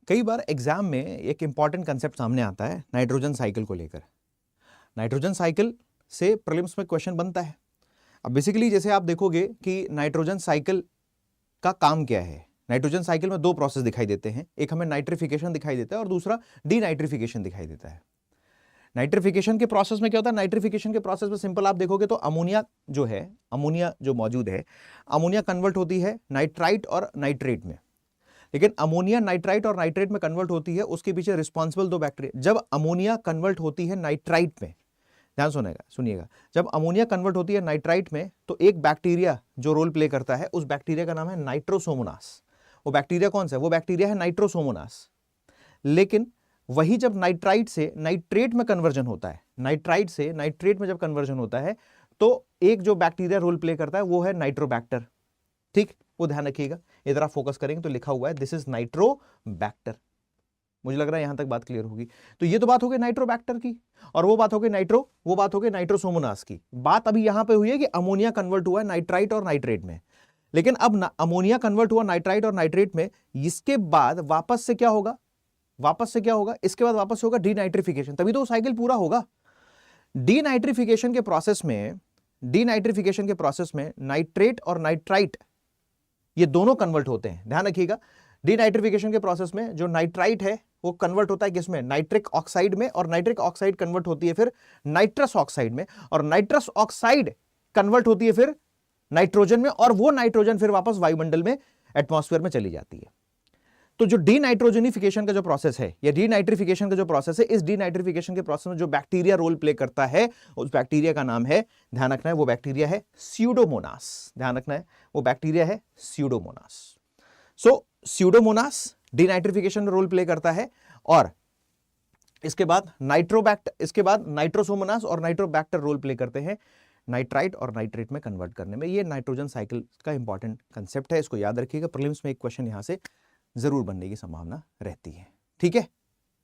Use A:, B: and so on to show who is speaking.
A: कई बार एग्जाम में एक इंपॉर्टेंट कंसेप्ट सामने आता है नाइट्रोजन साइकिल को लेकर। नाइट्रोजन साइकिल से प्रीलिम्स में क्वेश्चन बनता है। अब बेसिकली जैसे आप देखोगे कि नाइट्रोजन साइकिल का काम क्या है। नाइट्रोजन साइकिल में दो प्रोसेस दिखाई देते हैं, एक हमें नाइट्रिफिकेशन दिखाई देता है और दूसरा डीनाइट्रिफिकेशन दिखाई देता है। नाइट्रिफिकेशन के प्रोसेस में क्या होता है, नाइट्रिफिकेशन के प्रोसेस में सिंपल आप देखोगे तो अमोनिया जो मौजूद है, अमोनिया कन्वर्ट होती है नाइट्राइट और नाइट्रेट में। लेकिन अमोनिया नाइट्राइट और नाइट्रेट में कन्वर्ट होती है, उसके पीछे रिस्पॉन्सिबल दो बैक्टीरिया। जब अमोनिया कन्वर्ट होती है नाइट्राइट में, ध्यान सुनिएगा, जब अमोनिया कन्वर्ट होती है नाइट्राइट में तो एक बैक्टीरिया जो रोल प्ले करता है, उस बैक्टीरिया का नाम है नाइट्रोसोमोनास। वो बैक्टीरिया कौन सा है? वो बैक्टीरिया है नाइट्रोसोमोनास। लेकिन वही जब नाइट्राइट से नाइट्रेट में कन्वर्जन होता है, नाइट्राइट से नाइट्रेट में जब कन्वर्जन होता है तो एक जो बैक्टीरिया रोल प्ले करता है वो है नाइट्रोबैक्टर। ठीक, वो ध्यान रखिएगा। इधर आप फोकस करेंगे तो लिखा हुआ है दिस इज नाइट्रोबैक्टर। मुझे लग रहा है यहां तक बात क्लियर होगी। तो ये तो बात हो गई नाइट्रोबैक्टर की, और वो बात हो गई नाइट्रोसोमोनास की। बात अभी यहां पे हुई है कि अमोनिया कन्वर्ट हुआ है नाइट्राइट और नाइट्रेट में। लेकिन अब अमोनिया कन्वर्ट हुआ नाइट्राइट और नाइट्रेट में, इसके बाद वापस से क्या होगा? इसके बाद वापस होगा डीनाइट्रिफिकेशन, तभी तो साइकिल पूरा होगा। डीनाइट्रिफिकेशन के प्रोसेस में नाइट्रेट और नाइट्राइट ये दोनों कन्वर्ट होते हैं। ध्यान रखिएगा, डीनाइट्रिफिकेशन के प्रोसेस में जो नाइट्राइट है वो कन्वर्ट होता है किसमें? नाइट्रिक ऑक्साइड में, और नाइट्रिक ऑक्साइड कन्वर्ट होती है फिर नाइट्रस ऑक्साइड में, और नाइट्रस ऑक्साइड कन्वर्ट होती है फिर नाइट्रोजन में, और वो नाइट्रोजन फिर वापस वायुमंडल में, एटमॉस्फेयर में चली जाती है। तो जो डीनाइट्रोजनिफिकेशन का जो प्रोसेस है या डीनाइट्रिफिकेशन का जो प्रोसेस है, इस डीनाइट्रिफिकेशन के प्रोसेस में जो बैक्टीरिया रोल प्ले करता है, उस बैक्टीरिया का नाम है, ध्यान रखना है, वो बैक्टीरिया है स्यूडोमोनास। ध्यान रखना है, वो बैक्टीरिया है स्यूडोमोनास। सो स्यूडोमोनास डीनाइट्रिफिकेशन में रोल प्ले करता है, और इसके बाद नाइट्रोसोमोनास और नाइट्रोबैक्टर रोल प्ले करते हैं नाइट्राइट और नाइट्रेट में कन्वर्ट करने में। ये नाइट्रोजन साइकिल का इंपॉर्टेंट कंसेप्ट है, इसको याद रखिएगा। प्रीलिम्स में एक क्वेश्चन यहां से जरूर बनने की संभावना रहती है। ठीक है।